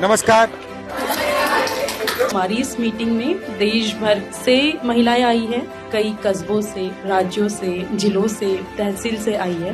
नमस्कार। हमारी इस मीटिंग में देश भर से महिलाएं आई है, कई कस्बों से, राज्यों से, जिलों से, तहसील से आई है।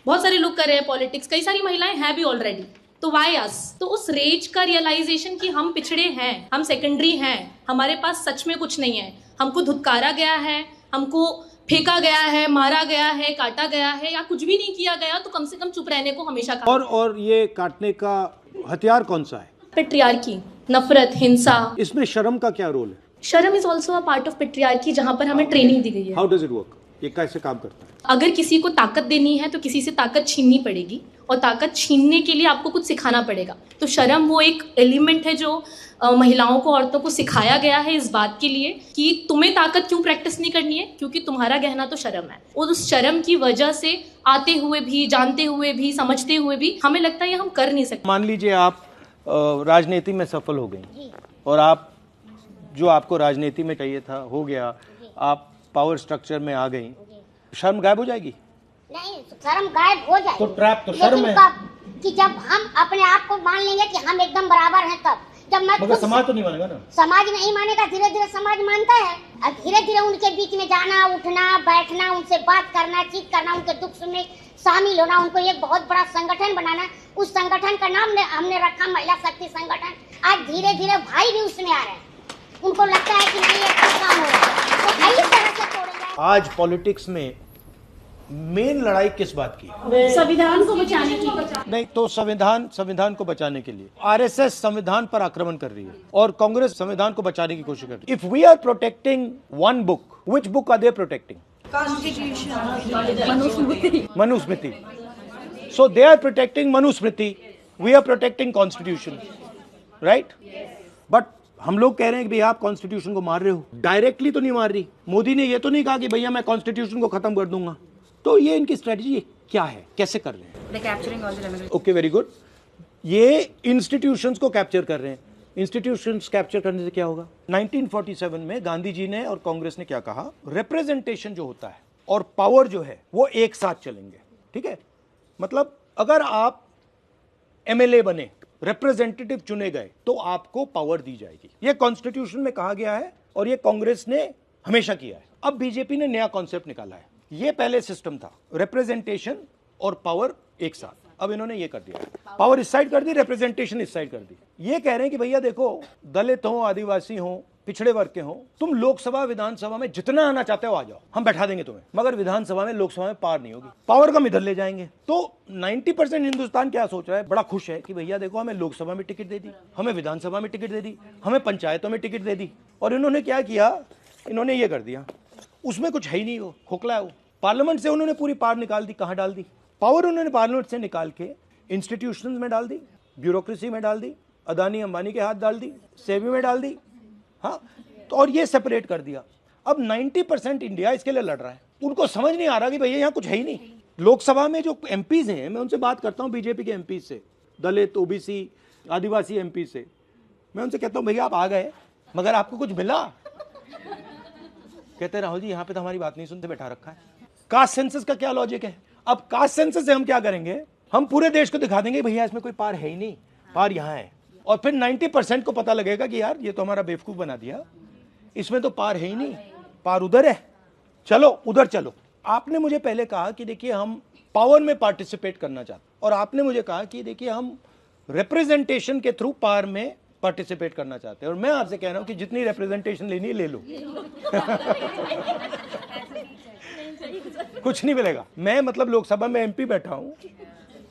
बहुत सारे लोग कर रहे हैं पॉलिटिक्स, कई सारी महिलाएं हैं भी ऑलरेडी, तो वाई अस? तो उस रेज का रियलाइजेशन कि हम पिछड़े हैं, हम सेकेंडरी हैं, हमारे पास सच में कुछ नहीं है, हमको धुतकारा गया है, हमको फेंका गया है, मारा गया है, काटा गया है, या कुछ भी नहीं किया गया, तो कम से कम चुप रहने को हमेशा कहा। और ये काटने का हथियार कौन सा है? पेट्रियार्की, नफरत, हिंसा। इसमें शर्म का क्या रोल है? शर्म is also a part of patriarchy, जहां पर हमें ट्रेनिंग दी गई है। How does it work? ये कैसे काम करता है? अगर किसी को ताकत देनी है तो किसी से ताकत छीननी पड़ेगी, और ताकत छीनने के लिए आपको कुछ सिखाना पड़ेगा। तो शर्म वो एक एलिमेंट है जो महिलाओं को, औरतों को सिखाया गया है इस बात के लिए कि तुम्हें ताकत क्यों प्रैक्टिस नहीं करनी है, क्योंकि तुम्हारा गहना तो शर्म है। और उस शर्म की वजह से आते हुए भी, जानते हुए भी, समझते हुए भी हमें लगता है ये हम कर नहीं सकते। मान लीजिए आप राजनीति में सफल हो गई और आप जो आपको राजनीति में चाहिए था हो गया, आप पावर स्ट्रक्चर में आ गई, शर्म गायब हो जाएगी? नहीं, शर्म गायब हो जाएगी। तो ट्रैप तो शर्म है कि जब हम अपने आप को मान लेंगे कि हम एकदम बराबर हैं, तब जब मैं मगर समाज तो नहीं मानेगा ना। समाज नहीं मानेगा, धीरे धीरे समाज मानता है, और धीरे धीरे उनके बीच में जाना, उठना, बैठना, उनसे बात करना, चीत करना, उनके दुख सुनने शामिल होना, उनको एक बहुत बड़ा संगठन बनाना। उस संगठन का नाम हमने रखा महिला शक्ति संगठन। आज धीरे धीरे भाई भी उसमें आ रहे हैं, उनको लगता है कि नहीं अच्छा काम हो रहा है, तो इस तरह से तोड़ेंगे। आज पॉलिटिक्स में मेन लड़ाई किस बात की? संविधान को बचाने की। नहीं तो संविधान को बचाने के लिए आरएसएस संविधान पर आक्रमण कर रही है और कांग्रेस संविधान को बचाने की कोशिश कर रही है। If we are protecting one book, which book are they protecting? Manusmriti. So they are protecting Manusmriti, we are protecting constitution, right? But हम लोग कह रहे हैं कि भैया आप कॉन्स्टिट्यूशन को मार रहे हो। डायरेक्टली तो नहीं मार रही। मोदी ने ये तो नहीं कहा कि भैया मैं कॉन्स्टिट्यूशन को खत्म कर दूंगा। तो ये इनकी स्ट्रेटजी क्या है, कैसे कर रहे हैं? Okay, very good. ये इंस्टीट्यूशंस को कैप्चर कर रहे हैं। इंस्टीट्यूशंस कैप्चर करने से क्या होगा? 1947 में गांधी जी ने और कांग्रेस ने क्या कहा? रिप्रेजेंटेशन जो होता है और पावर जो है वो एक साथ चलेंगे, ठीक है? मतलब अगर आप एमएलए बने, रिप्रेजेंटेटिव चुने गए, तो आपको पावर दी जाएगी। ये कॉन्स्टिट्यूशन में कहा गया है और ये कांग्रेस ने हमेशा किया है। अब बीजेपी ने नया कॉन्सेप्ट निकाला है। ये पहले सिस्टम था, रिप्रेजेंटेशन और पावर एक साथ। अब इन्होंने ये कर दिया, पावर इस साइड कर दी, रिप्रेजेंटेशन इस साइड कर दी। ये कह रहे हैं कि भैया देखो, दलित हो, आदिवासी हो, पिछड़े वर्ग के हो, तुम लोकसभा विधानसभा में जितना आना चाहते हो आ जाओ, हम बैठा देंगे तुम्हें, मगर विधानसभा में, लोकसभा में पार नहीं होगी। पावर का इधर ले जाएंगे। तो 90% हिंदुस्तान क्या सोच रहा है? बड़ा खुश है कि भैया देखो, हमें लोकसभा में टिकट दे दी, हमें विधानसभा में टिकट दे दी, हमें पंचायतों में टिकट दे दी। और इन्होंने क्या किया? इन्होंने ये कर दिया, उसमें कुछ है ही नहीं, वो खोखला है वो। पार्लियामेंट से उन्होंने पूरी पावर निकाल दी। कहां डाल दी पावर? उन्होंने पार्लियामेंट से निकाल के इंस्टीट्यूशंस में डाल दी, ब्यूरोक्रेसी में डाल दी, अदानी अंबानी के हाथ डाल दी, सेबी में डाल दी। हाँ, तो और ये सेपरेट कर दिया। अब 90% इंडिया इसके लिए लड़ रहा है। उनको समझ नहीं आ रहा कि भैया यहाँ कुछ है ही नहीं। लोकसभा में जो एमपीज हैं, मैं उनसे बात करता हूँ, बीजेपी के एमपीज से, दलित, ओबीसी, आदिवासी एमपी से, मैं उनसे कहता हूँ भैया आप आ गए, मगर आपको कुछ मिला? कहते राहुल जी यहाँ पे तो हमारी बात नहीं सुनते, बैठा रखा है। कास्ट सेंसस का क्या लॉजिक है? अब कास्ट सेंसस से हम क्या करेंगे? हम पूरे देश को दिखा देंगे भैया इसमें कोई पार है ही नहीं, पार यहाँ है। और फिर 90% को पता लगेगा कि यार ये तो हमारा बेवकूफ बना दिया, इसमें तो पार है ही नहीं, पार उधर है, चलो उधर चलो। आपने मुझे पहले कहा कि देखिए हम पावर में पार्टिसिपेट करना चाहते, और आपने मुझे कहा कि देखिए हम रिप्रेजेंटेशन के थ्रू पावर में पार्टिसिपेट करना चाहते हैं। और मैं आपसे कह रहा हूं कि जितनी रिप्रेजेंटेशन लेनी है ले लो। कुछ नहीं मिलेगा। मैं मतलब लोकसभा में एमपी बैठा हूं,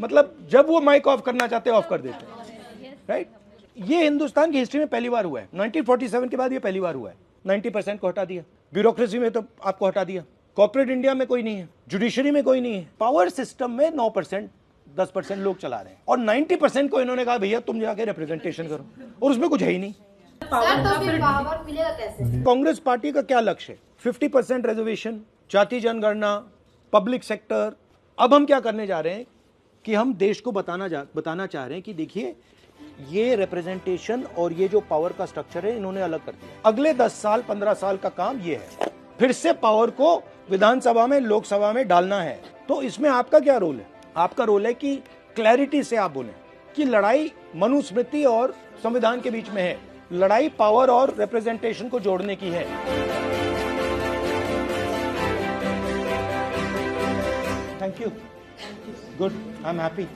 मतलब जब वो माइक ऑफ करना चाहते हैं ऑफ कर देते हैं, राइट? ये हिंदुस्तान की हिस्ट्री में पहली बार हुआ है। 1947 के बाद ये पहली बार हुआ है। 90% को हटा दिया, ब्यूरोक्रेसी में तो आपको हटा दिया, कॉर्पोरेट इंडिया में कोई नहीं है, जुडिशरी में कोई नहीं है, पावर सिस्टम में 9%, 10% लोग चला रहे हैं, और 90% को इन्होंने कहा भैया तुम जाके रिप्रेजेंटेशन करो, और उसमें कुछ है ही नहीं। पावर मिलेगा कैसे? कांग्रेस पार्टी का क्या लक्ष्य है? 50% रिजर्वेशन, जाति जनगणना, पब्लिक सेक्टर। अब हम क्या करने जा रहे हैं कि हम देश को बताना चाह रहे हैं कि देखिए ये रिप्रेजेंटेशन और ये जो पावर का स्ट्रक्चर है इन्होंने अलग कर दिया। अगले 10 साल 15 साल का काम ये है फिर से पावर को विधानसभा में, लोकसभा में डालना है। तो इसमें आपका क्या रोल है? आपका रोल है कि क्लैरिटी से आप बोलें कि लड़ाई मनुस्मृति और संविधान के बीच में है, लड़ाई पावर और रिप्रेजेंटेशन को जोड़ने की है। Thank you. Good, I am happy.